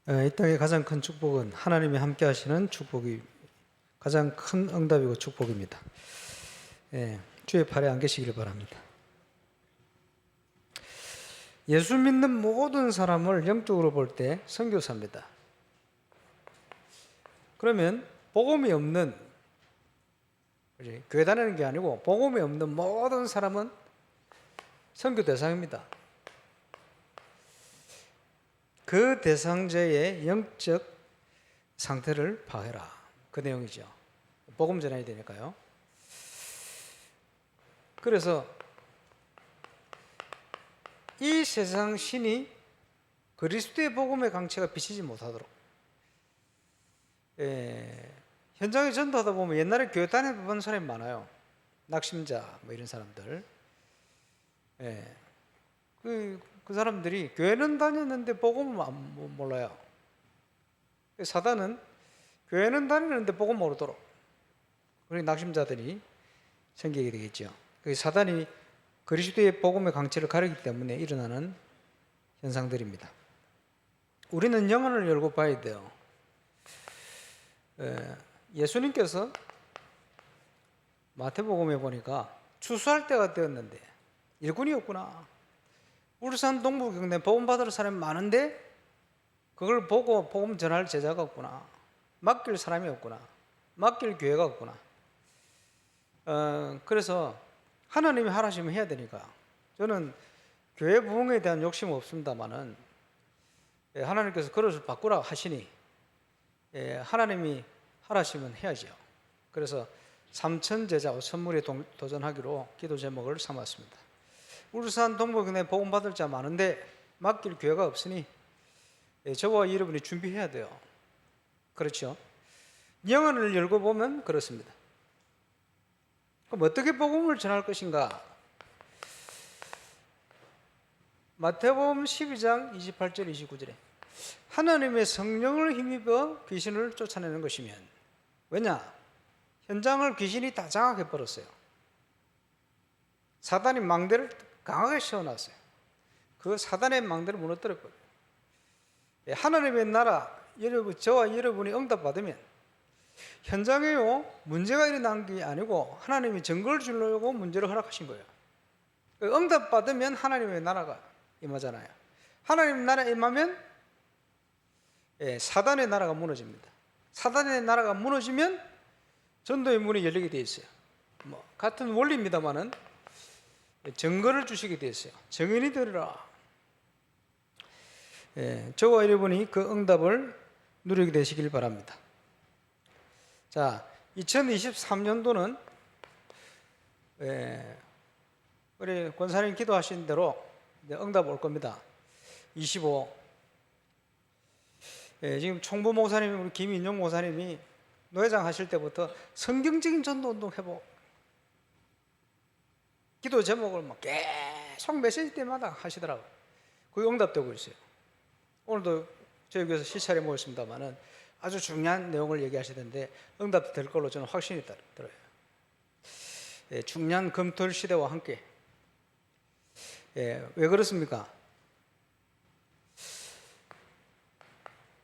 이 땅의 가장 큰 축복은 하나님이 함께 하시는 축복이 가장 큰 응답이고 축복입니다. 주의 팔에 안 계시기를 바랍니다. 예수 믿는 모든 사람을 영적으로 볼 때 선교사입니다. 그러면 복음이 없는, 교회 다니는 게 아니고 복음이 없는 모든 사람은 선교 대상입니다. 그 대상자의 영적 상태를 파해라. 그 내용이죠. 복음 전해야 되니까요. 그래서 이 세상 신이 그리스도의 복음의 강체가 비치지 못하도록, 현장에 전도하다 보면 옛날에 교회 다녀본 사람이 많아요. 낙심자 뭐 이런 사람들. 그 사람들이 교회는 다녔는데 복음을 몰라요. 사단은 교회는 다니는데 복음 모르도록, 그런 낙심자들이 생기게 되겠죠. 사단이 그리스도의 복음의 강체를 가리기 때문에 일어나는 현상들입니다. 우리는 영혼을 열고 봐야 돼요. 예수님께서 마태복음에 보니까 추수할 때가 되었는데 일꾼이 없구나. 울산 동부경내 복음 받을 사람이 많은데 그걸 보고 복음 전할 제자가 없구나. 맡길 사람이 없구나. 맡길 교회가 없구나. 그래서 하나님이 하라시면 해야 되니까, 저는 교회 부흥에 대한 욕심은 없습니다만은 하나님께서 그릇을 바꾸라 하시니 하나님이 하라시면 해야죠. 그래서 3,000 제자 5,000물에 도전하기로 기도 제목을 삼았습니다. 울산 동부경내 복음 받을 자 많은데 맡길 교회가 없으니 저와 여러분이 준비해야 돼요. 그렇죠? 영혼을 열고 보면 그렇습니다. 그럼 어떻게 복음을 전할 것인가? 마태복음 12장 28절 29절에 하나님의 성령을 힘입어 귀신을 쫓아내는 것이면, 왜냐? 현장을 귀신이 다 장악해버렸어요. 사단이 망대를 강하게 세워놨어요. 그 사단의 망대를 무너뜨려버려요. 하나님의 나라, 저와 여러분이 응답받으면 현장에요 문제가 일어난 게 아니고 하나님이 증거를 주려고 문제를 허락하신 거예요. 응답받으면 하나님의 나라가 임하잖아요. 하나님의 나라 임하면 사단의 나라가 무너집니다. 사단의 나라가 무너지면 전도의 문이 열리게 되어 있어요. 같은 원리입니다만은 증거를 주시게 되어 있어요. 증인이 되리라. 저와 여러분이 그 응답을 누리게 되시길 바랍니다. 자, 2023년도는 우리 권사님 기도하신 대로 응답 올 겁니다. 25. 지금 총부 목사님, 우리 김인용 목사님이 노회장 하실 때부터 성경적인 전도 운동 해보, 기도 제목을 막 계속 메시지 때마다 하시더라고요. 그게 응답되고 있어요. 오늘도 저희 교회에서 시찰에 모였습니다만은 아주 중요한 내용을 얘기하시던데 응답될 걸로 저는 확신이 들어요. 중요한 금토일 시대와 함께. 왜 그렇습니까?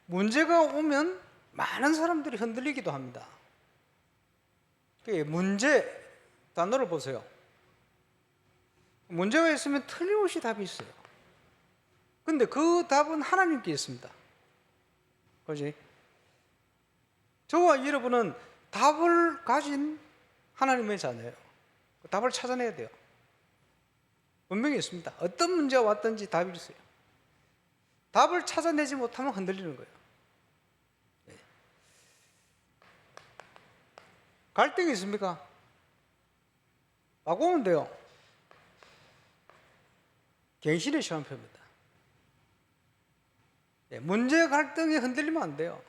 문제가 오면 많은 사람들이 흔들리기도 합니다. 문제 단어를 보세요. 문제가 있으면 틀림없이 답이 있어요. 근데 그 답은 하나님께 있습니다. 그렇지? 저와 여러분은 답을 가진 하나님의 자녀예요. 그 답을 찾아내야 돼요. 분명히 있습니다. 어떤 문제가 왔든지 답이 있어요. 답을 찾아내지 못하면 흔들리는 거예요. 갈등이 있습니까? 바꾸면 돼요. 갱신의 시간표입니다. 문제 갈등에 흔들리면 안 돼요.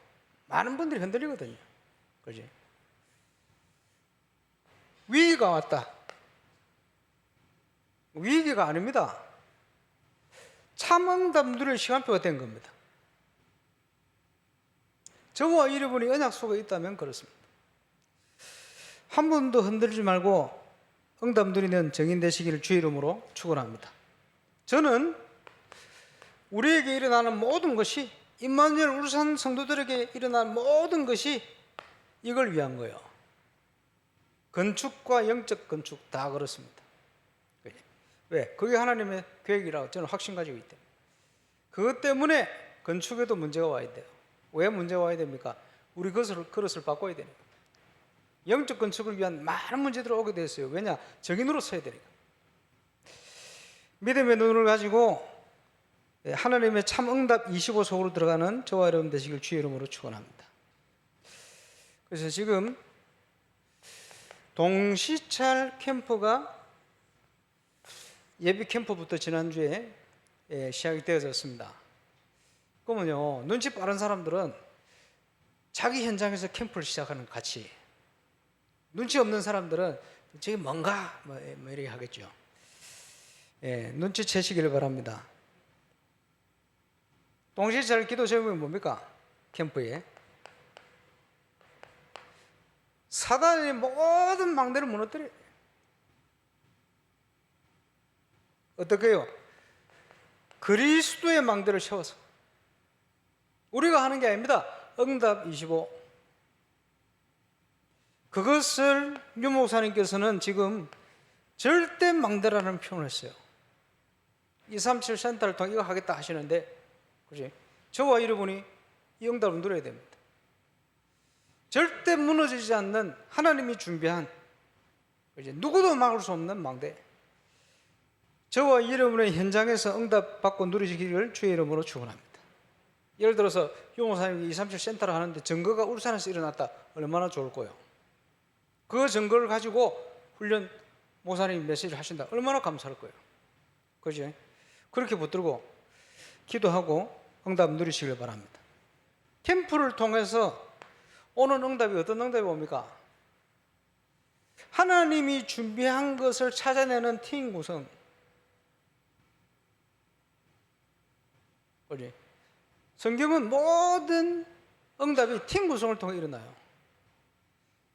많은 분들이 흔들리거든요. 그렇지? 위기가 왔다. 위기가 아닙니다. 참응답 누릴 시간표가 된 겁니다. 저와 여러분이 언약 속에 있다면 그렇습니다. 한 번도 흔들리지 말고 응답 누리는 정인 되시기를 주의 이름으로 축원합니다. 저는 우리에게 일어나는 모든 것이 임마누엘 울산 성도들에게 일어난 모든 것이 이걸 위한 거예요. 건축과 영적 건축 다 그렇습니다. 왜? 그게 하나님의 계획이라고 저는 확신 가지고 있대요. 그것 때문에 건축에도 문제가 와야 돼요. 왜 문제가 와야 됩니까? 우리 그릇을 바꿔야 되니까. 영적 건축을 위한 많은 문제들이 오게 됐어요. 왜냐? 정인으로 서야 되니까. 믿음의 눈을 가지고 하나님의 참 응답 25 속으로 들어가는 저와 여러분 되시길 주의 이름으로 축원합니다. 그래서 지금 동시찰 캠프가 예비 캠프부터 지난주에 시작이 되어졌습니다. 그러면요, 눈치 빠른 사람들은 자기 현장에서 캠프를 시작하는 것 같이, 눈치 없는 사람들은 저게 뭔가 뭐 이렇게 하겠죠. 눈치채시기를 바랍니다. 동시찰 기도 제목이 뭡니까? 캠프에 사단의 모든 망대를 무너뜨려요. 어떻게 해요? 그리스도의 망대를 세워서. 우리가 하는 게 아닙니다. 응답 25. 그것을 유 목사님께서는 지금 절대 망대라는 표현을 했어요. 237 센터를 통해 이거 하겠다 하시는데, 그지? 저와 여러분이 이 응답을 누려야 됩니다. 절대 무너지지 않는 하나님이 준비한, 이제 누구도 막을 수 없는 망대. 저와 여러분의 현장에서 응답받고 누리시기를 주의 이름으로 축원합니다. 예를 들어서 유 목사님이 237 센터를 하는데 증거가 울산에서 일어났다. 얼마나 좋을 거예요. 그 증거를 가지고 훈련 목사님 메시지를 하신다. 얼마나 감사할 거예요. 그죠? 그렇게 붙들고 기도하고 응답 누리시길 바랍니다. 캠프를 통해서 오는 응답이 어떤 응답이 옵니까? 하나님이 준비한 것을 찾아내는 팀 구성. 그죠? 성경은 모든 응답이 팀 구성을 통해 일어나요.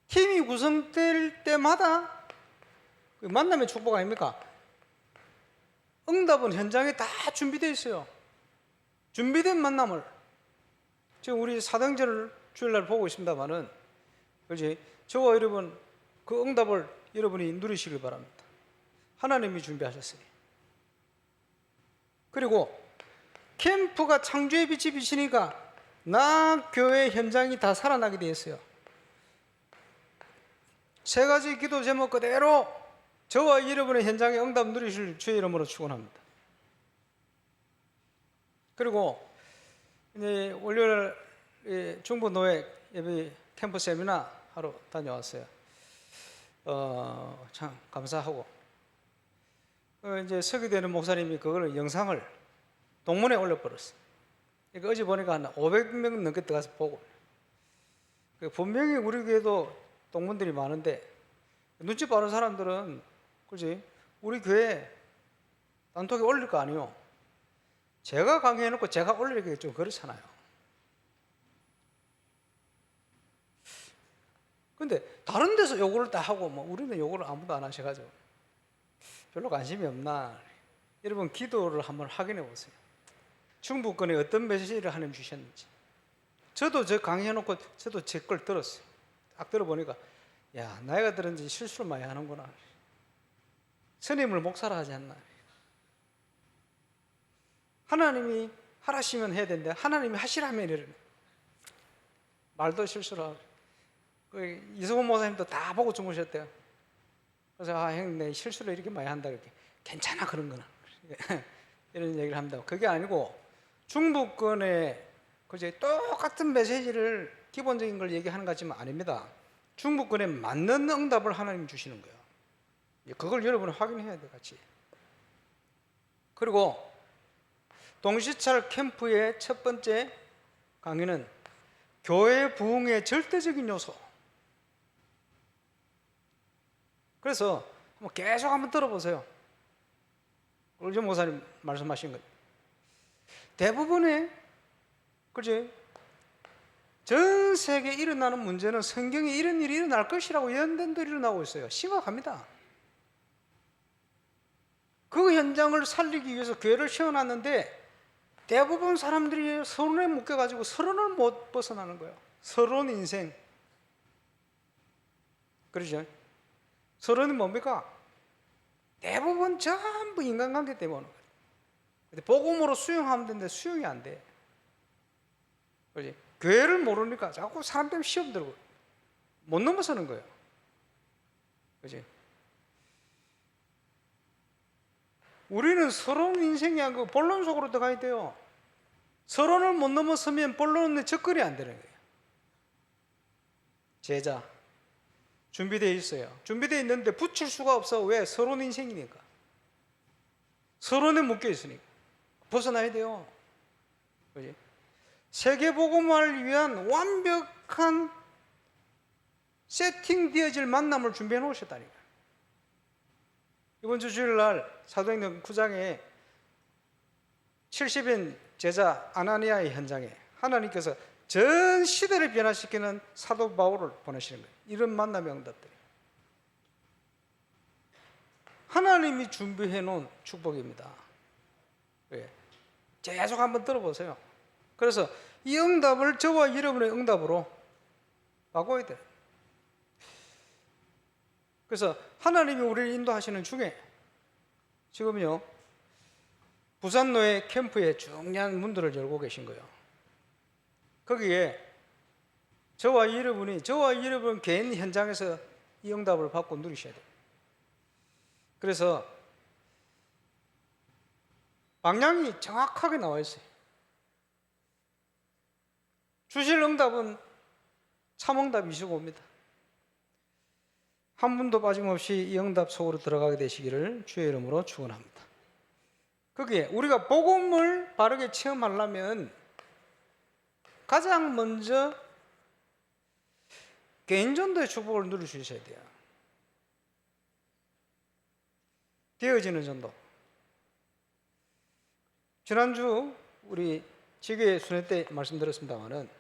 팀이 구성될 때마다 만남의 축복 아닙니까? 응답은 현장에 다 준비되어 있어요. 준비된 만남을. 지금 우리 사도행전을 주일날 보고 있습니다만은, 그렇지? 저와 여러분 그 응답을 여러분이 누리시길 바랍니다. 하나님이 준비하셨으니. 그리고 캠프가 창조의 빛이 비치니까 나 교회 현장이 다 살아나게 되었어요. 세 가지 기도 제목 그대로 저와 여러분의 현장에 응답 누리실 주의 이름으로 축원합니다. 그리고 이제 월요일 중부 노예 예배 캠프 세미나 하러 다녀왔어요. 참 감사하고, 이제 서기되는 목사님이 그걸 영상을 동문에 올려버렸어요. 그러니까 어제 보니까 한 500명 넘게 들어가서 보고, 분명히 우리 교회도 동문들이 많은데 눈치 빠른 사람들은, 그지? 우리 교회 단톡에 올릴 거 아니요. 제가 강의해놓고 제가 올리기 좀 그렇잖아요. 근데 다른 데서 요구를 다 하고 뭐 우리는 요구를 아무도 안 하셔가지고 별로 관심이 없나. 여러분 기도를 한번 확인해 보세요. 충북권에 어떤 메시지를 하나님 주셨는지. 저도 저 강의해놓고 저도 제 걸 들었어요. 딱 들어보니까 야, 나이가 들은지 실수를 많이 하는구나. 스님을 목사라 하지 않나. 하나님이 하라시면 해야 되는데 하나님이 하시라면 이러네. 말도 실수를 하고. 이성훈 목사님도 다 보고 주무셨대요. 그래서 형, 내 실수를 이렇게 많이 한다. 이렇게 괜찮아 그런 거는. 이런 얘기를 합니다. 그게 아니고 중부권에 그제 똑같은 메시지를 기본적인 걸 얘기하는 것 같지만 아닙니다. 중부권에 맞는 응답을 하나님 주시는 거예요. 그걸 여러분이 확인해야 돼 같이. 그리고 동시찰 캠프의 첫 번째 강의는 교회 부흥의 절대적인 요소. 그래서 계속 한번 들어보세요. 오늘 목사님 말씀하신 것. 대부분의, 그지? 전 세계에 일어나는 문제는 성경에 이런 일이 일어날 것이라고 예언된 대로 일어나고 있어요. 심각합니다. 그 현장을 살리기 위해서 교회를 세워놨는데 대부분 사람들이 서론에 묶여가지고 서론을 못 벗어나는 거예요. 서론 인생. 그러죠? 서론이 뭡니까? 대부분 전부 인간관계 때문에 오는 거예요. 근데 복음으로 수용하면 되는데 수용이 안 돼. 그렇지? 교회를 모르니까 자꾸 사람 때문에 시험 들고 못 넘어서는 거예요. 그렇지? 우리는 서론 인생이 아니고 본론 속으로 들어가야 돼요. 서론을 못 넘어서면 본론에 접근이 안 되는 거예요. 제자 준비되어 있어요. 준비되어 있는데 붙일 수가 없어. 왜? 서론 인생이니까. 서론에 묶여 있으니까 벗어나야 돼요. 그렇지? 세계복음화를 위한 완벽한 세팅되어질 만남을 준비해 놓으셨다니까. 이번 주 주일날 사도행전 9장에 70인 제자 아나니아의 현장에 하나님께서 전 시대를 변화시키는 사도 바울을 보내시는 거예요. 이런 만남의 응답들이 하나님이 준비해 놓은 축복입니다. 왜? 계속 한번 들어보세요. 그래서 이 응답을 저와 여러분의 응답으로 바꿔야 돼요. 그래서 하나님이 우리를 인도하시는 중에 지금요 부산노예 캠프에 중요한 문들을 열고 계신 거예요. 거기에 저와 여러분 개인 현장에서 이 응답을 받고 누리셔야 돼요. 그래서 방향이 정확하게 나와 있어요. 주실 응답은 참응답이시고 옵니다. 한 분도 빠짐없이 이 응답 속으로 들어가게 되시기를 주의 이름으로 축원합니다. 거기에 우리가 복음을 바르게 체험하려면 가장 먼저 개인전도의 축복을 누릴 수 있어야 돼요. 되어지는 전도. 지난주 우리 지교회 순회 때 말씀드렸습니다마는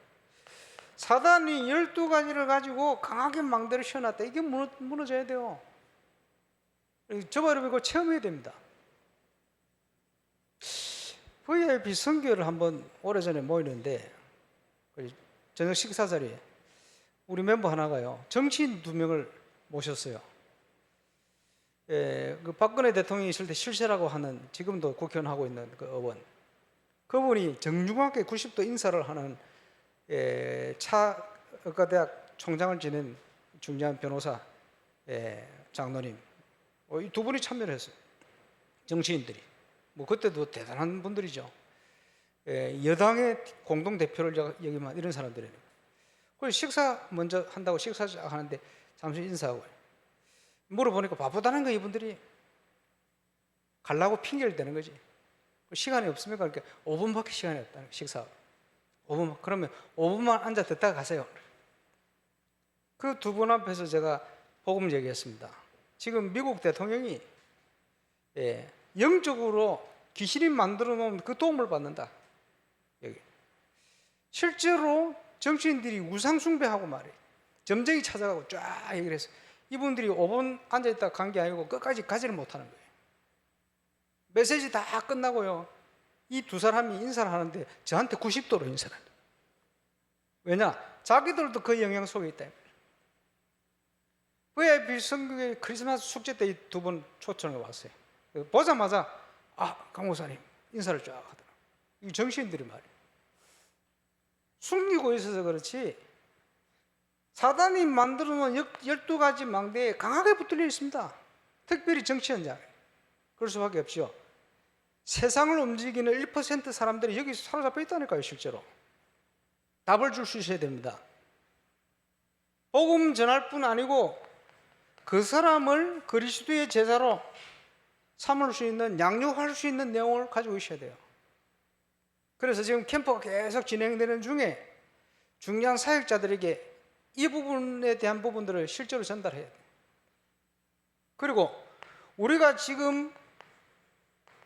사단이 12가지를 가지고 강하게 망대를 씌워놨다. 이게 무너져야 돼요. 저와 여러분 이거 체험해야 됩니다. VIP 선교를 한번 오래전에 모이는데 저녁 식사 자리에 우리 멤버 하나가요 정치인 2명을 모셨어요. 그 박근혜 대통령이 있을 때 실세라고 하는 지금도 국회의원 하고 있는 그 의원, 그분이 정중하게 90도 인사를 하는 차의과대학 총장을 지낸 중요한 변호사 장로님, 이 2분이 참여를 했어요. 정치인들이 뭐 그때도 대단한 분들이죠. 여당의 공동대표를 여기만 이런 사람들이에요. 그래서 식사 먼저 한다고 식사 하는데 잠시 인사하고 물어보니까 바쁘다는 거 이분들이 가려고 핑계를 대는 거지. 시간이 없습니까? 그러니까 5분밖에 시간이 없다는 식사. 5분 그러면 5분만 앉아 듣다가 가세요. 그 2분 앞에서 제가 복음 얘기했습니다. 지금 미국 대통령이 영적으로 귀신이 만들어 놓은 그 도움을 받는다. 여기 실제로 정치인들이 우상 숭배하고 말이에요. 점쟁이 찾아가고 쫙 얘기를 해서 이분들이 5분 앉아있다가 간 게 아니고 끝까지 가지를 못하는 거예요. 메시지 다 끝나고요 이 2 사람이 인사를 하는데 저한테 90도로 인사를 합니다. 왜냐? 자기들도 그 영향 속에 있다. VIP 성교회 크리스마스 숙제 때 이 2분 초청을 왔어요. 보자마자 강 목사님 인사를 쫙 하더라고요. 이 정치인들이 말이에요. 숨기고 있어서 그렇지 사단이 만들어 놓은 12가지 망대에 강하게 붙들려 있습니다. 특별히 정치 현장. 그럴 수밖에 없죠. 세상을 움직이는 1% 사람들이 여기 사로잡혀 있다니까요. 실제로 답을 줄 수 있어야 됩니다. 복음 전할 뿐 아니고 그 사람을 그리스도의 제자로 삼을 수 있는, 양육할 수 있는 내용을 가지고 있어야 돼요. 그래서 지금 캠프가 계속 진행되는 중에 중요한 사역자들에게 이 부분에 대한 부분들을 실제로 전달해야 돼요. 그리고 우리가 지금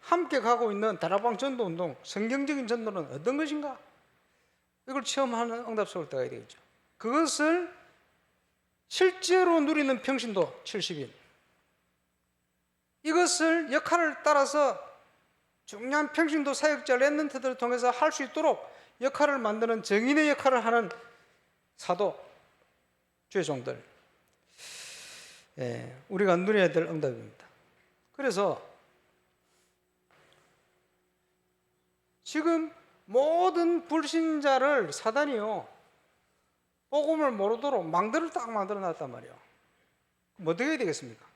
함께 가고 있는 다락방 전도운동, 성경적인 전도는 어떤 것인가? 이걸 체험하는 응답 속으로 들어가야 되겠죠. 그것을 실제로 누리는 평신도 70인, 이것을 역할을 따라서 중요한 평신도 사역자 렘넌트들을 통해서 할 수 있도록 역할을 만드는 정인의 역할을 하는 사도, 주의 종들, 우리가 누려야 될 응답입니다. 그래서 지금 모든 불신자를 사단이요, 복음을 모르도록 망대를 딱 만들어 놨단 말이에요. 그럼 어떻게 해야 되겠습니까?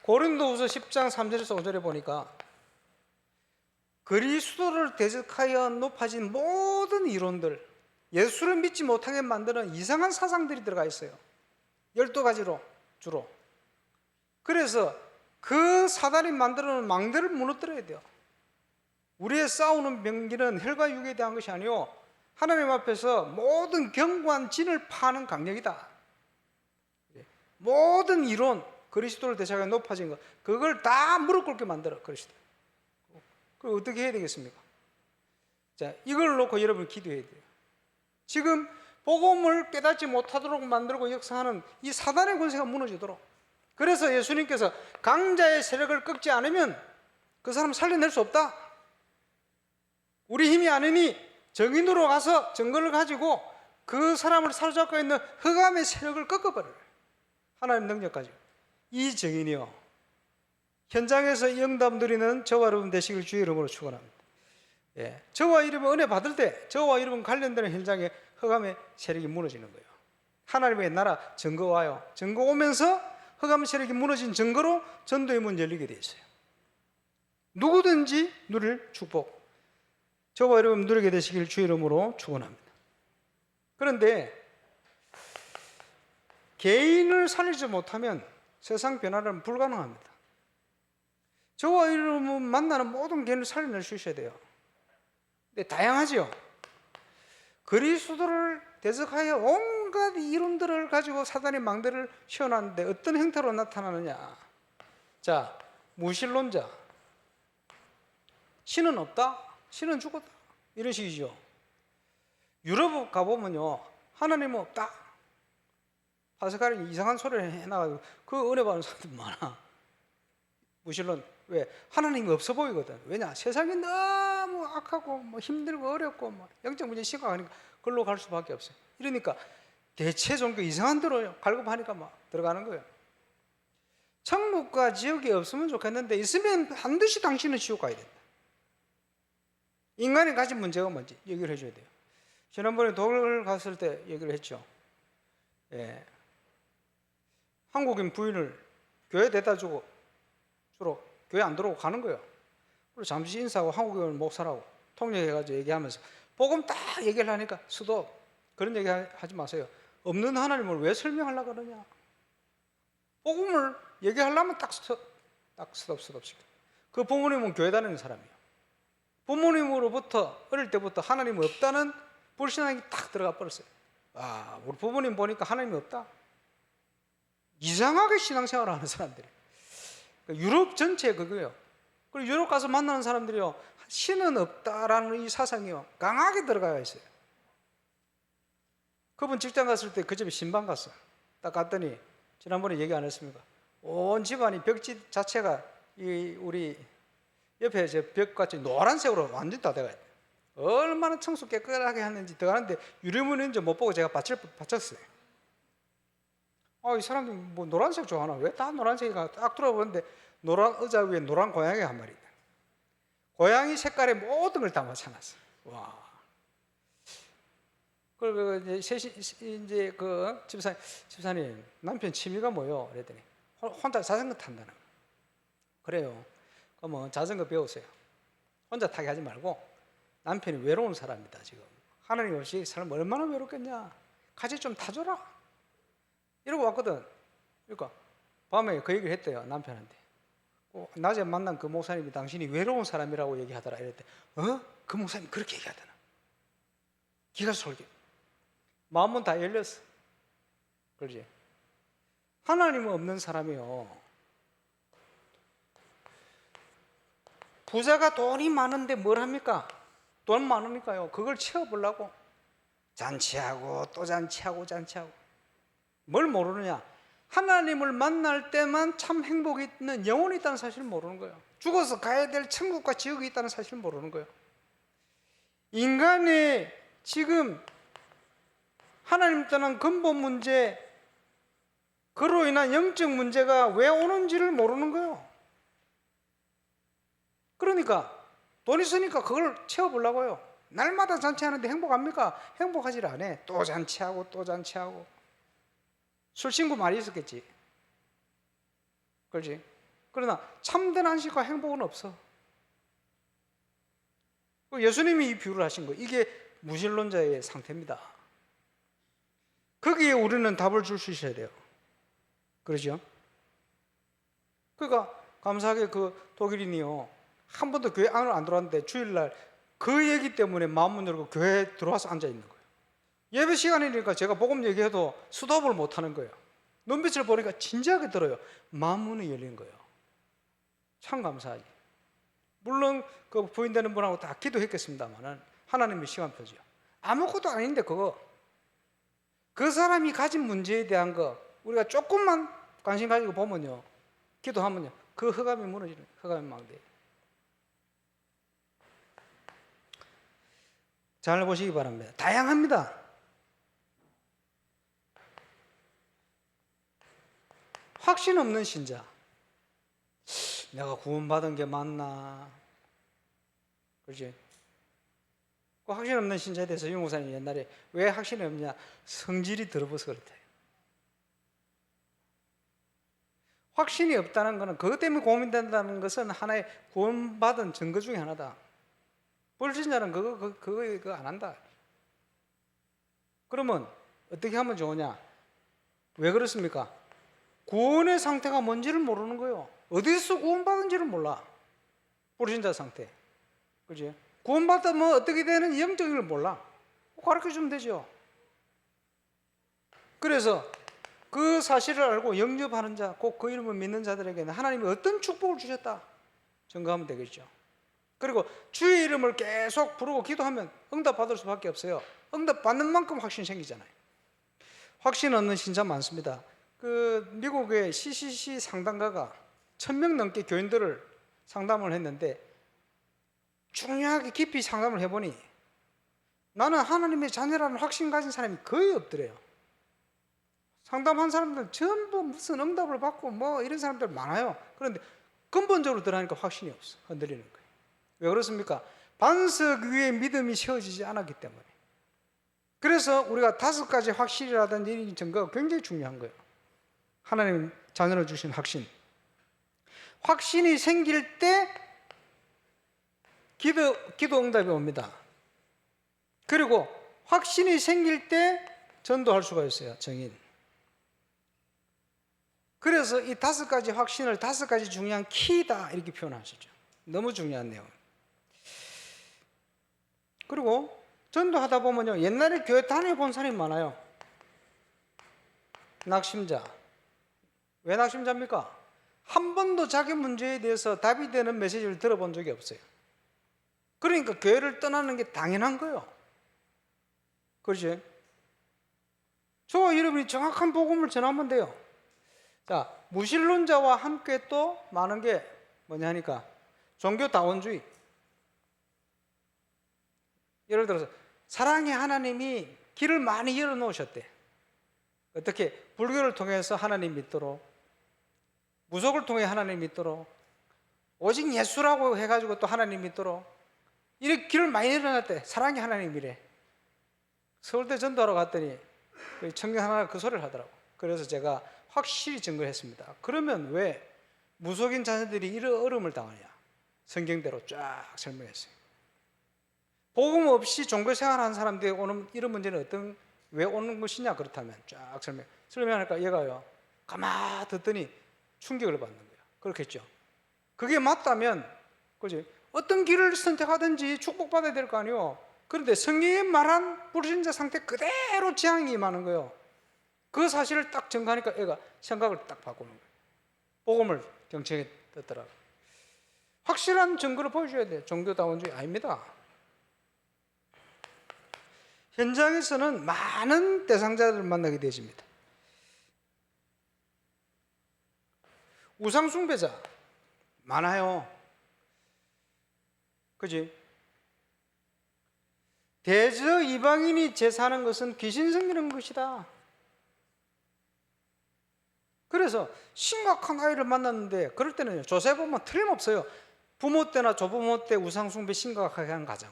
고린도후서 10장 3절에서 5절에 보니까 그리스도를 대적하여 높아진 모든 이론들, 예수를 믿지 못하게 만드는 이상한 사상들이 들어가 있어요. 12가지로 주로. 그래서 그 사단이 만들어놓은 망대를 무너뜨려야 돼요. 우리의 싸우는 병기는 혈과 육에 대한 것이 아니요, 하나님 앞에서 모든 견고한 진을 파는 강력이다. 모든 이론, 그리스도를 대적하여 높아진 것, 그걸 다 무릎 꿇게 만들어, 그리스도. 그럼 어떻게 해야 되겠습니까? 자, 이걸 놓고 여러분 기도해야 돼요. 지금 복음을 깨닫지 못하도록 만들고 역사하는 이 사단의 권세가 무너지도록. 그래서 예수님께서 강자의 세력을 꺾지 않으면 그 사람 살려낼 수 없다. 우리 힘이 아니니 정인으로 가서 증거를 가지고 그 사람을 사로잡고 있는 흑암의 세력을 꺾어버려요. 하나님 능력 가지고. 이 정인이요, 현장에서 이 응답 누리는 저와 여러분 되시길 주의 이름으로 축원합니다. 저와 여러분 은혜 받을 때 저와 여러분 관련되는 현장에 흑암의 세력이 무너지는 거예요. 하나님의 나라 증거 와요. 증거 오면서 흑암 세력이 무너진 증거로 전도의 문 열리게 돼 있어요. 누구든지 누릴 축복, 저와 여러분 누리게 되시길 주의 이름으로 축원합니다. 그런데 개인을 살리지 못하면 세상 변화는 불가능합니다. 저와 여러분 만나는 모든 개인을 살려낼 수 있어야 돼요. 근데 다양하죠. 그리스도를 대적하여 온갖 이론들을 가지고 사단의 망대를 씌워놨는데 어떤 형태로 나타나느냐? 자, 무신론자, 신은 없다, 신은 죽었다, 이런 식이죠. 유럽 가보면요, 하나님은 없다, 파스칼이 이상한 소리를 해놔가지고 그 은혜 받는 사람들 많아. 무신론. 왜? 하나님이 없어 보이거든. 왜냐? 세상이 너무 악하고 뭐 힘들고 어렵고 뭐 영적 문제 심각하니까 그걸로 갈 수밖에 없어요. 이러니까 대체 종교 이상한 대로 갈급하니까 막 들어가는 거예요. 천국과 지옥이 없으면 좋겠는데 있으면 반드시 당신은 지옥 가야 된다. 인간이 가진 문제가 뭔지 얘기를 해줘야 돼요. 지난번에 독일 갔을 때 얘기를 했죠. 한국인 부인을 교회 데려다 주고 주로 교회 안 들어오고 가는 거예요. 그리고 잠시 인사하고 한국인 목사라고 통역해가지고 얘기하면서 복음 딱 얘기를 하니까 수도 그런 얘기 하지 마세요. 없는 하나님을 왜 설명하려고 그러냐. 복음을 얘기하려면 딱 스톱 시켜. 그 부모님은 교회 다니는 사람이에요. 부모님으로부터 어릴 때부터 하나님이 없다는 불신앙이 딱 들어가 버렸어요. 아, 우리 부모님 보니까 하나님이 없다. 이상하게 신앙생활을 하는 사람들이. 유럽 전체에 그거예요. 그리고 유럽 가서 만나는 사람들이요, 신은 없다라는 이 사상이요, 강하게 들어가 있어요. 그분 직장 갔을 때 그 집에 신방 갔어. 딱 갔더니 지난번에 얘기 안 했습니까? 온 집안이 벽지 자체가 이 우리 옆에 저 벽같이 노란색으로 완전 다 돼가 있어요. 얼마나 청소 깨끗하게 했는지 들어가는데 유리문인지 못 보고 제가 받쳤어요. 이 사람들이 뭐 노란색 좋아하나? 왜 다 노란색이가? 딱 들어보는데 노란 의자 위에 노란 고양이 한 마리 있다. 고양이 색깔의 모든 걸 다 맞춰놨어. 와. 그리고 이제 그 집사님 남편 취미가 뭐요? 그랬더니 혼자 자전거 탄다는 거. 그래요. 그러면 자전거 배우세요. 혼자 타게 하지 말고. 남편이 외로운 사람이다 지금. 하나님 없이 사람 얼마나 외롭겠냐. 같이 좀 타줘라. 이러고 왔거든. 그러니까 밤에 그 얘기를 했대요, 남편한테. 낮에 만난 그 목사님이 당신이 외로운 사람이라고 얘기하더라. 이랬대. 그 목사님이 그렇게 얘기하더라. 기가 솔깃. 마음은 다 열렸어. 그러지? 하나님은 없는 사람이요, 부자가 돈이 많은데 뭘 합니까? 돈 많으니까요, 그걸 채워보려고 잔치하고 또 잔치하고 뭘 모르느냐? 하나님을 만날 때만 참 행복이 있는 영혼이 있다는 사실을 모르는 거예요. 죽어서 가야 될 천국과 지옥이 있다는 사실을 모르는 거예요. 인간의 지금 하나님 떠난 근본 문제, 그로 인한 영적 문제가 왜 오는지를 모르는 거예요. 그러니까 돈 있으니까 그걸 채워보려고요. 날마다 잔치하는데 행복합니까? 행복하지 않아. 또 잔치하고 또 잔치하고. 술 친구 많이 있었겠지. 그렇지? 그러나 참된 안식과 행복은 없어. 예수님이 이 비유를 하신 거예요. 이게 무신론자의 상태입니다. 거기에 우리는 답을 줄 수 있어야 돼요. 그러죠? 그러니까 감사하게 그 독일인이요, 한 번도 교회 안으로 안 들어왔는데 주일날 그 얘기 때문에 마음문 열고 교회에 들어와서 앉아 있는 거예요. 예배 시간이니까 제가 복음 얘기해도 스톱을 못 하는 거예요. 눈빛을 보니까 진지하게 들어요. 마음문이 열린 거예요. 참 감사하지. 물론 그 부인되는 분하고 다 기도했겠습니다만은 하나님의 시간표죠. 아무것도 아닌데 그 사람이 가진 문제에 대한 거 우리가 조금만 관심 가지고 보면요, 기도하면요, 그 흑암이 무너지는, 흑암이 망돼요. 잘 보시기 바랍니다. 다양합니다. 확신 없는 신자, 내가 구원받은 게 맞나? 그렇지? 그 확신 없는 신자에 대해서 윤 목사님이 옛날에 왜 확신이 없냐? 성질이 더러워서 그렇다. 확신이 없다는 것은 그것 때문에 고민된다는 것은 하나의 구원받은 증거 중에 하나다. 불신자는 그거 안 한다. 그러면 어떻게 하면 좋으냐? 왜 그렇습니까? 구원의 상태가 뭔지를 모르는 거예요. 어디서 구원받은지를 몰라. 불신자 상태. 그지? 구원받으면 어떻게 되는 영적인 걸 몰라. 가르쳐 주면 되죠. 그래서 그 사실을 알고 영접하는 자, 꼭 그 이름을 믿는 자들에게는 하나님이 어떤 축복을 주셨다 증거하면 되겠죠. 그리고 주의 이름을 계속 부르고 기도하면 응답받을 수밖에 없어요. 응답받는 만큼 확신이 생기잖아요. 확신 없는 신자 많습니다. 그 미국의 CCC 상담가가 1000명 넘게 교인들을 상담을 했는데 중요하게 깊이 상담을 해보니 나는 하나님의 자녀라는 확신 가진 사람이 거의 없더래요. 상담한 사람들은 전부 무슨 응답을 받고 뭐 이런 사람들 많아요. 그런데 근본적으로 들어가니까 확신이 없어. 흔들리는 거예요. 왜 그렇습니까? 반석 위에 믿음이 세워지지 않았기 때문에. 그래서 우리가 5가지 확실이라든지 이런 증거가 굉장히 중요한 거예요. 하나님 자녀를 주신 확신. 확신이 생길 때 기도 응답이 옵니다. 그리고 확신이 생길 때 전도할 수가 있어요. 증인. 그래서 이 5가지 확신을 5가지 중요한 키다 이렇게 표현하시죠. 너무 중요한 내용. 그리고 전도하다 보면요, 옛날에 교회 다녀본 사람이 많아요. 낙심자. 왜 낙심자입니까? 한 번도 자기 문제에 대해서 답이 되는 메시지를 들어본 적이 없어요. 그러니까 교회를 떠나는 게 당연한 거예요. 그렇지? 저와 여러분이 정확한 복음을 전하면 돼요. 자, 무신론자와 함께 또 많은 게 뭐냐 하니까 종교다원주의. 예를 들어서 사랑의 하나님이 길을 많이 열어놓으셨대. 어떻게? 불교를 통해서 하나님 믿도록, 무속을 통해 하나님 믿도록, 오직 예수라고 해가지고 또 하나님 믿도록 이렇게 길을 많이 열어놨대. 사랑의 하나님이래. 서울대 전도하러 갔더니 청년 하나가 그 소리를 하더라고. 그래서 제가 확실히 증거했습니다. 그러면 왜 무속인 자녀들이 이런 어려움을 당하냐? 성경대로 쫙 설명했어요. 복음 없이 종교 생활하는 사람들이 오는 이런 문제는 왜 오는 것이냐? 그렇다면 쫙 설명하니까 얘가요, 가만 듣더니 충격을 받는 거예요. 그렇겠죠. 그게 맞다면, 그지? 어떤 길을 선택하든지 축복받아야 될 거 아니에요. 그런데 성경이 말한 불신자 상태 그대로 재앙이 임하는 거예요. 그 사실을 딱 증거하니까 애가 생각을 딱 바꾸는 거예요. 복음을 경청에 듣더라고요. 확실한 증거를 보여줘야 돼요. 종교다원주의 아닙니다. 현장에서는 많은 대상자들을 만나게 되십니다. 우상 숭배자 많아요. 그지? 대저 이방인이 제사하는 것은 귀신 섬기는 것이다. 그래서 심각한 아이를 만났는데 그럴 때는 조세 보면 틀림없어요. 부모 때나 조부모 때 우상 숭배 심각하게 한 가정,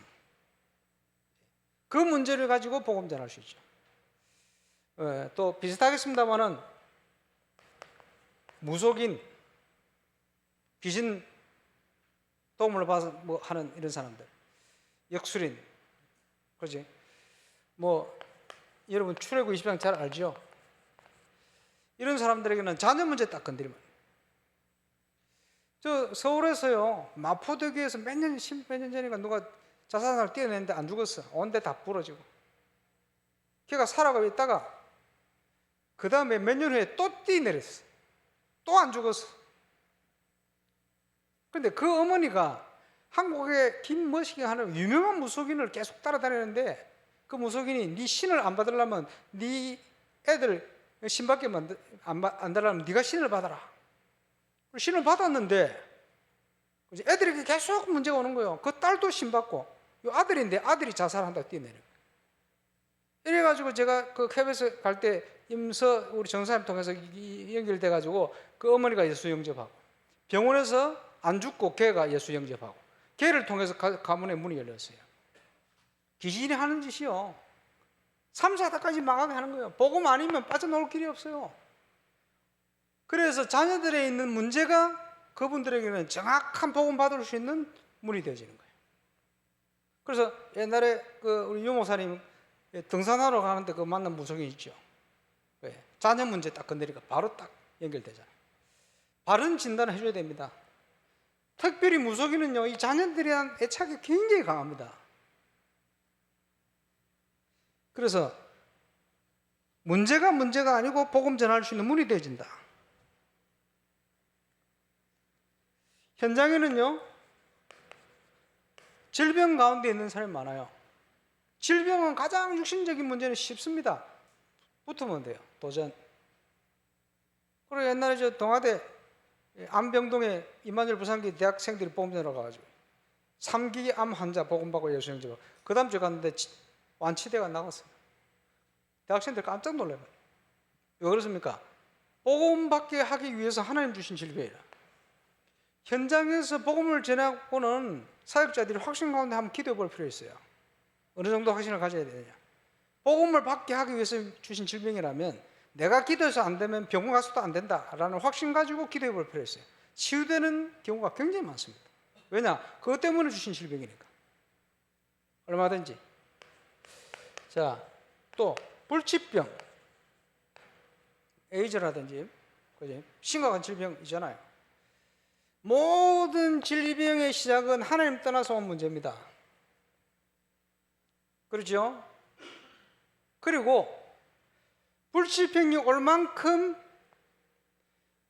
그 문제를 가지고 복음 전할 수 있죠. 또 비슷하겠습니다만은 무속인, 귀신 도움을 받아 뭐 하는 이런 사람들, 역술인, 그지? 뭐 여러분 출애굽 20장 잘 알죠? 이런 사람들에게는 자녀 문제 딱 건드리면, 저 서울에서요 마포대교에서 몇 년 전인가 누가 자살을 뛰어냈는데 안 죽었어. 온데 다 부러지고. 걔가 살아가고 있다가 그 다음에 몇 년 후에 또 뛰내렸어. 또 안 죽었어. 그런데 그 어머니가 한국의 김머시기 하는 유명한 무속인을 계속 따라다니는데, 그 무속인이 네 신을 안 받으려면 네 애들 신밖에 안 달라면 네가 신을 받아라. 신을 받았는데 애들에게 계속 문제가 오는 거예요. 그 딸도 신 받고, 이 아들인데 아들이 자살한다고 뛰어내는 거예요. 이래가지고 제가 그 KBS 갈 때 임서 우리 정사님 통해서 연결돼가지고 그 어머니가 예수 영접하고, 병원에서 안 죽고 걔가 예수 영접하고, 걔를 통해서 가문의 문이 열렸어요. 귀신이 하는 짓이요. 3, 4대까지 망하게 하는 거예요. 복음 아니면 빠져나올 길이 없어요. 그래서 자녀들에 있는 문제가 그분들에게는 정확한 복음 받을 수 있는 문이 되어지는 거예요. 그래서 옛날에 그 우리 유목사님 등산하러 가는데 그 만난 무속인 있죠. 왜? 자녀 문제 딱 건드리니까 바로 딱 연결되잖아요. 바른 진단을 해줘야 됩니다. 특별히 무속인은요, 이 자녀들에 대한 애착이 굉장히 강합니다. 그래서 문제가 아니고 복음 전할 수 있는 문이 되어진다. 현장에는요, 질병 가운데 있는 사람이 많아요. 질병은 가장 육신적인 문제는 쉽습니다. 붙으면 돼요. 도전. 그리고 옛날에 저 동아대 암병동에 이만열 부산기 대학생들이 복음전하러 가가지고 3기 암 환자 복음받고 예수 영접하고, 그 다음 주에 갔는데 완치대가 나갔어요. 대학생들 깜짝 놀라요. 왜 그렇습니까? 복음받게 하기 위해서 하나님 주신 질병이라. 현장에서 복음을 전하고는 사역자들이 확신 가운데 한번 기도해 볼 필요가 있어요. 어느 정도 확신을 가져야 되느냐. 복음을 받게 하기 위해서 주신 질병이라면 내가 기도해서 안 되면 병원 가서도 안 된다라는 확신 가지고 기도해 볼 필요가 있어요. 치유되는 경우가 굉장히 많습니다. 왜냐? 그것 때문에 주신 질병이니까. 얼마든지. 자, 또 불치병, 에이즈라든지, 그지? 심각한 질병이잖아요. 모든 질병의 시작은 하나님 떠나서 온 문제입니다. 그렇죠? 그리고 불치병이 올 만큼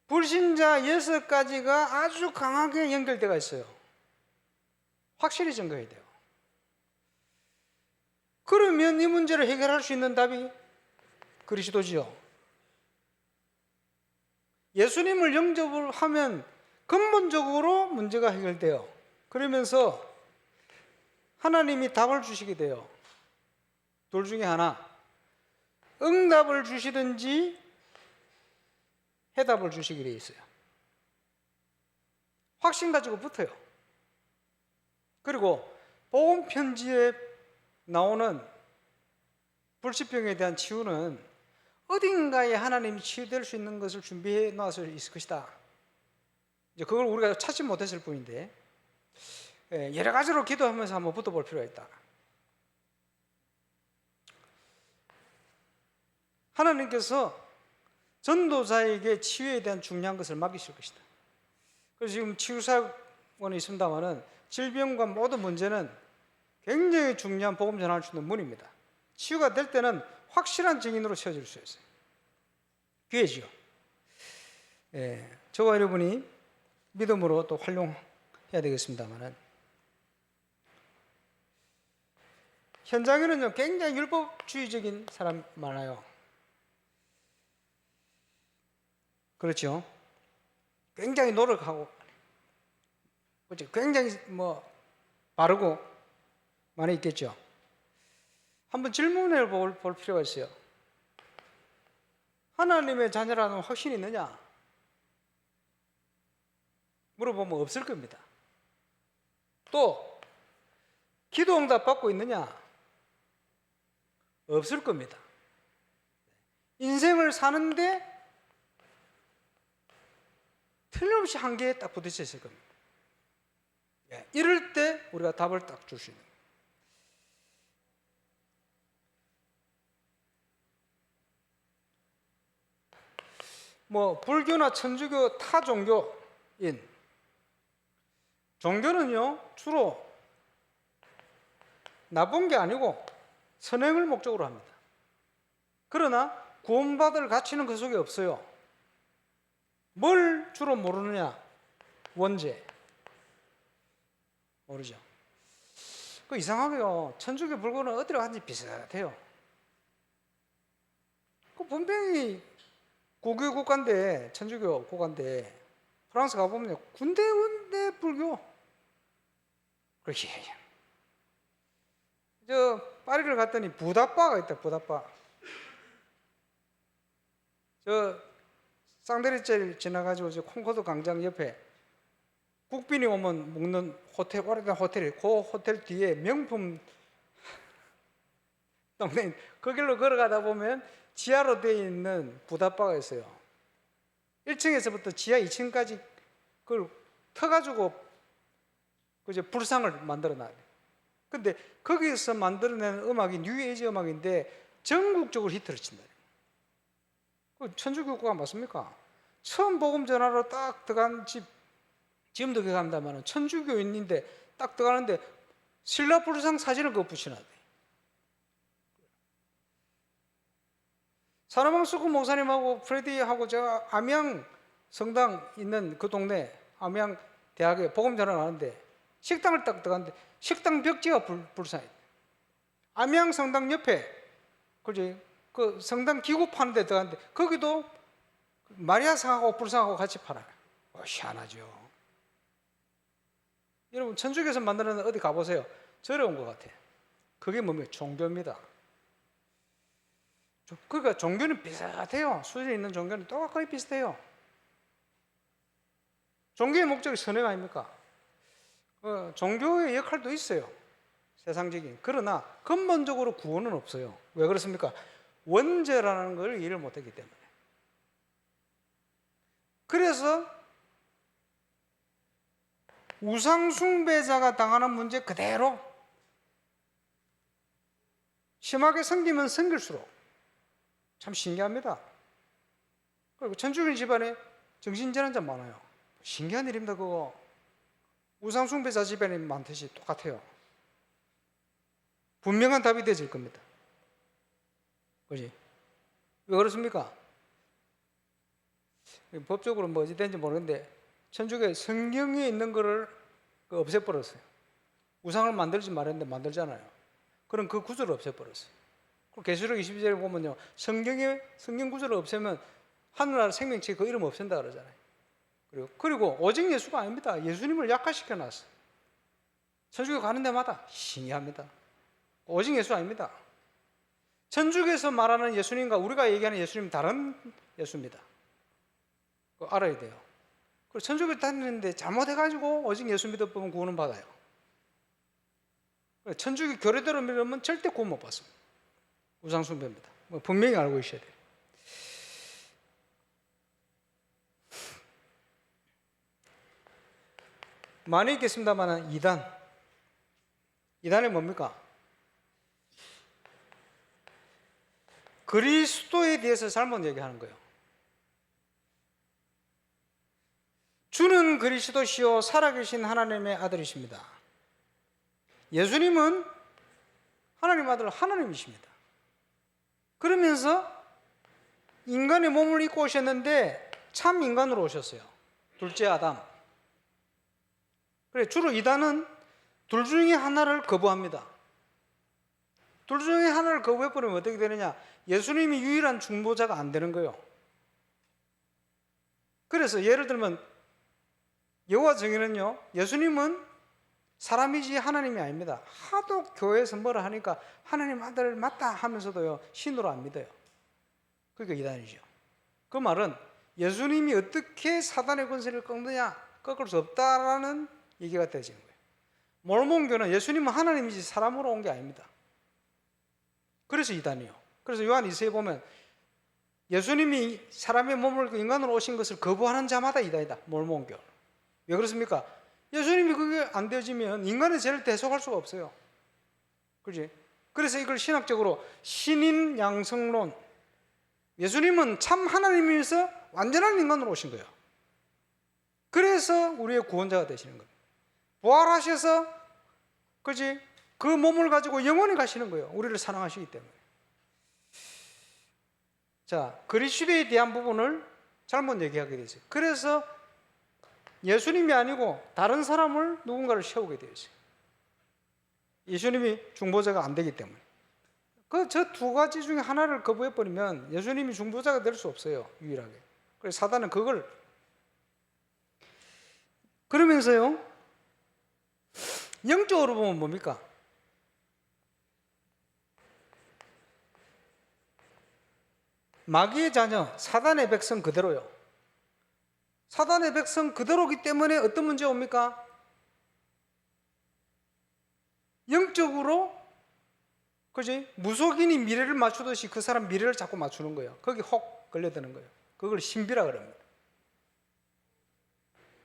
불신자 6가지가 아주 강하게 연결되어 있어요. 확실히 증거해야 돼요. 그러면 이 문제를 해결할 수 있는 답이 그리스도지요. 예수님을 영접을 하면 근본적으로 문제가 해결돼요. 그러면서 하나님이 답을 주시게 돼요. 둘 중에 하나, 응답을 주시든지 해답을 주시게 돼 있어요. 확신 가지고 붙어요. 그리고 복음 편지에 나오는 불치병에 대한 치유는 어딘가에 하나님이 치유될 수 있는 것을 준비해 놔서 있을 것이다. 이제 그걸 우리가 찾지 못했을 뿐인데, 여러 가지로 기도하면서 한번 붙어볼 필요가 있다. 하나님께서 전도자에게 치유에 대한 중요한 것을 맡기실 것이다. 그래서 지금 치유사역원이 있습니다만은 질병과 모든 문제는 굉장히 중요한 복음 전할 수 있는 문입니다. 치유가 될 때는 확실한 증인으로 세워질 수 있어요. 기회죠. 저와 여러분이 믿음으로 또 활용해야 되겠습니다만은, 현장에는요 굉장히 율법주의적인 사람 많아요. 그렇죠? 굉장히 노력하고 굉장히 바르고 많이 있겠죠. 한번 질문해 볼 필요가 있어요. 하나님의 자녀라는 확신이 있느냐? 물어보면 없을 겁니다. 또 기도 응답 받고 있느냐? 없을 겁니다. 인생을 사는데 틀림없이 한계에 딱 부딪혀 있을 겁니다. 이럴 때 우리가 답을 딱 줄 수 있는 불교나 천주교 타 종교인 종교는요 주로 나쁜 게 아니고 선행을 목적으로 합니다. 그러나 구원받을 가치는 그 속에 없어요. 뭘 주로 모르느냐? 원죄. 모르죠. 이상하게요. 천주교 불교는 어디로 간지 비슷해요. 분명히 고교 국가인데, 천주교 국가인데, 프랑스 가보면 군대 불교. 그렇게. 파리를 갔더니 부다바가 있다, 부다바. 쌍데리제를 지나가지고 콩코드 광장 옆에 국빈이 오면 묵는 호텔, 오래된 호텔이, 그 호텔 뒤에 명품 동네, 그 길로 걸어가다 보면 지하로 되어 있는 부다바가 있어요. 1층에서부터 지하 2층까지 그걸 터가지고 불상을 만들어 놔요. 근데 거기서 만들어낸 음악이 뉴에이지 음악인데 전국적으로 히트를 친다. 천주교가 맞습니까? 처음 복음 전하러 딱 들어간 지금도 기억합니다만 천주교인인데 딱 들어가는데 신라 불상 사진을 그거 붙여놨대. 사라방수구 목사님하고 프레디하고 제가 암양 성당 있는 그 동네 암양 대학에 복음 전하러 가는데 식당을 딱 들어갔는데 식당 벽지가 불상이 있대. 암양 성당 옆에 그 성당 기구 파는 데 들어갔는데 거기도 마리아상하고 불상하고 같이 팔아요. 희한하죠. 여러분 천주교에서 만드는 어디 가보세요. 저려온 것 같아요. 그게 뭡니까? 종교입니다. 그러니까 종교는 비슷해요. 수준이 있는 종교는 똑같이 비슷해요. 종교의 목적이 선행 아닙니까? 종교의 역할도 있어요. 세상적인. 그러나 근본적으로 구원은 없어요. 왜 그렇습니까? 원죄라는 걸 이해를 못했기 때문에. 그래서 우상숭배자가 당하는 문제 그대로 심하게 섬기면 섬길수록 참 신기합니다. 그리고 천주교 집안에 정신질환자 많아요. 신기한 일입니다. 그거 우상숭배자 집안이 많듯이 똑같아요. 분명한 답이 되질 겁니다. 그지? 왜 그렇습니까? 법적으로 뭐지 된지 모르는데 천주교에 성경에 있는 거를 없애버렸어요. 우상을 만들지 말했는데 만들잖아요. 그럼 그 구조를 없애버렸어요. 계시록 22절에 보면요, 성경 구조를 없애면 하늘나라 생명체 그 이름 없앤다 그러잖아요. 그리고 오직 예수가 아닙니다. 예수님을 약화시켜 놨어요. 천주교 가는 데마다 신기합니다. 오직 예수 아닙니다. 천주교에서 말하는 예수님과 우리가 얘기하는 예수님은 다른 예수입니다. 그거 알아야 돼요. 그리고 천주교 다니는데 잘못해가지고 오직 예수 믿어보면 구원은 받아요. 천주교 교리대로 믿으면 절대 구원 못 받습니다. 우상숭배입니다. 분명히 알고 있어야 돼요. 많이 있겠습니다만 이단이 뭡니까? 그리스도에 대해서 잘못 얘기하는 거예요. 주는 그리스도시요 살아계신 하나님의 아들이십니다. 예수님은 하나님 아들 하나님이십니다. 그러면서 인간의 몸을 입고 오셨는데 참 인간으로 오셨어요. 둘째 아담. 그래 주로 이단은 둘 중에 하나를 거부합니다. 둘 중에 하나를 거부해버리면 어떻게 되느냐? 예수님이 유일한 중보자가 안 되는 거예요. 그래서 예를 들면 여호와 정의는요, 예수님은 사람이지 하나님이 아닙니다. 하도 교회에서 뭐라 하니까 하나님 아들 맞다 하면서도요, 신으로 안 믿어요. 그러니까 이단이죠. 그 말은 예수님이 어떻게 사단의 권세를 꺾느냐, 꺾을 수 없다라는 얘기가 되어지는 거예요. 몰몬교는 예수님은 하나님이지 사람으로 온 게 아닙니다. 그래서 이단이요. 그래서 요한 2서에 보면 예수님이 사람의 몸을 입고 인간으로 오신 것을 거부하는 자마다 이단이다. 몰몬교. 왜 그렇습니까? 예수님이 그게 안 되어지면 인간의 죄를 대속할 수가 없어요. 그렇지? 그래서 이걸 신학적으로 신인 양성론, 예수님은 참 하나님이면서 완전한 인간으로 오신 거예요. 그래서 우리의 구원자가 되시는 거예요. 부활하셔서, 그렇지? 그 몸을 가지고 영원히 가시는 거예요. 우리를 사랑하시기 때문에. 자, 그리스도에 대한 부분을 잘못 얘기하게 되죠. 그래서 예수님이 아니고 다른 사람을 누군가를 세우게 되어 있어요. 예수님이 중보자가 안 되기 때문에. 저 두 가지 중에 하나를 거부해버리면 예수님이 중보자가 될 수 없어요. 유일하게. 그래서 사단은 그걸, 그러면서요, 영적으로 보면 뭡니까? 마귀의 자녀, 사단의 백성 그대로요. 사단의 백성 그대로기 때문에 어떤 문제가 옵니까? 영적으로, 그지? 무속인이 미래를 맞추듯이 그 사람 미래를 자꾸 맞추는 거예요. 거기 혹 걸려드는 거예요. 그걸 신비라 그럽니다.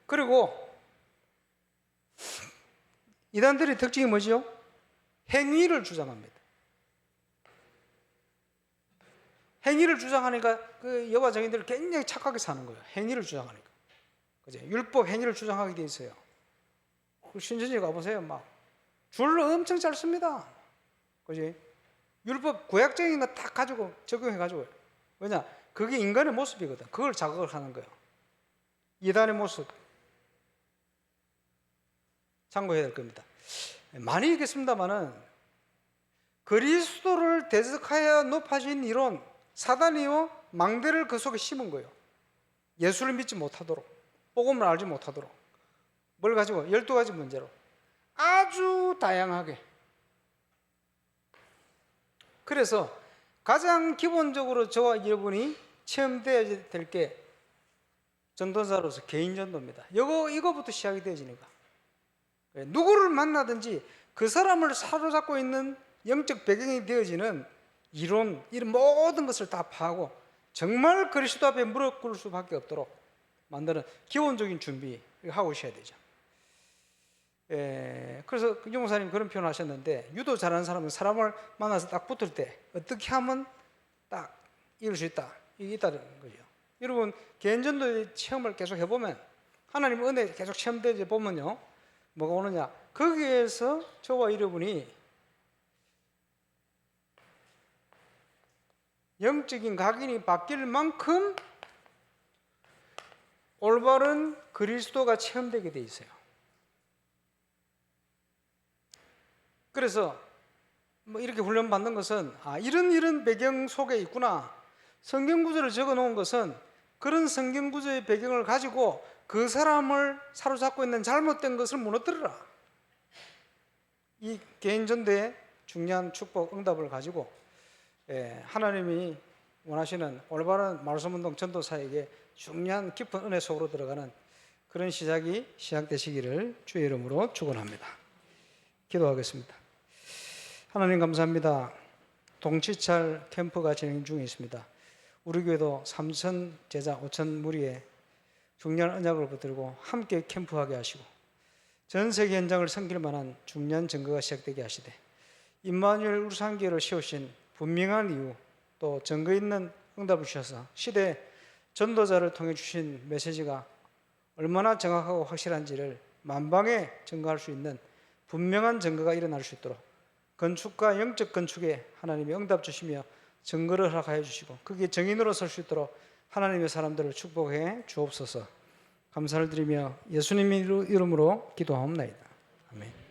그리고 이단들의 특징이 뭐죠? 행위를 주장합니다. 행위를 주장하니까 그 여호와 증인들을 굉장히 착하게 사는 거예요. 행위를 주장하니까. 그죠? 율법 행위를 주장하게 돼 있어요. 신천지 가보세요. 막 줄 엄청 짧습니다. 그지? 율법 구약적인 거 딱 가지고 적용해가지고. 왜냐? 그게 인간의 모습이거든. 그걸 자극을 하는 거예요. 이단의 모습. 참고해야 될 겁니다. 많이 읽겠습니다만은 그리스도를 대적하여 높아진 이론, 사단이요 망대를 그 속에 심은 거예요. 예수를 믿지 못하도록, 복음을 알지 못하도록. 뭘 가지고? 12가지 문제로 아주 다양하게. 그래서 가장 기본적으로 저와 여러분이 체험되어야 될 게 전도자로서 개인 전도입니다. 이거부터 시작이 되어지니까. 누구를 만나든지 그 사람을 사로잡고 있는 영적 배경이 되어지는 이론, 이런 모든 것을 다 파하고 정말 그리스도 앞에 무릎 꿇을 수밖에 없도록 만드는 기본적인 준비 하고 있어야 되죠. 그래서 유 목사님 그런 표현을 하셨는데, 유도 잘하는 사람은 사람을 만나서 딱 붙을 때 어떻게 하면 딱 이룰 수 있다, 이게 있다는 거죠. 여러분 개인전도의 체험을 계속 해보면, 하나님 은혜 계속 체험되어 보면요, 뭐가 오느냐, 거기에서 저와 여러분이 영적인 각인이 바뀔 만큼 올바른 그리스도가 체험되게 돼 있어요. 그래서 뭐 이렇게 훈련 받는 것은 이런 배경 속에 있구나. 성경 구절을 적어 놓은 것은 그런 성경 구절의 배경을 가지고 그 사람을 사로잡고 있는 잘못된 것을 무너뜨려라. 이 개인 전도의 중요한 축복 응답을 가지고 하나님이 원하시는 올바른 말씀운동 전도사에게 중요한 깊은 은혜 속으로 들어가는 그런 시작이 시작되시기를 주의 이름으로 축원합니다. 기도하겠습니다. 하나님 감사합니다. 동치찰 캠프가 진행 중에 있습니다. 우리 교회도 3,000 제자 5,000 무리의 중요한 언약을 붙들고 함께 캠프하게 하시고 전 세계 현장을 섬길 만한 중요한 증거가 시작되게 하시되, 임마누엘 울산교회를 세우신 분명한 이유, 또 증거 있는 응답을 주셔서 시대 전도자를 통해 주신 메시지가 얼마나 정확하고 확실한지를 만방에 증거할 수 있는 분명한 증거가 일어날 수 있도록 건축과 영적 건축에 하나님이 응답 주시며 증거를 허락하여 주시고 그게 정인으로 설 수 있도록 하나님의 사람들을 축복해 주옵소서. 감사를 드리며 예수님의 이름으로 기도하옵나이다. 아멘.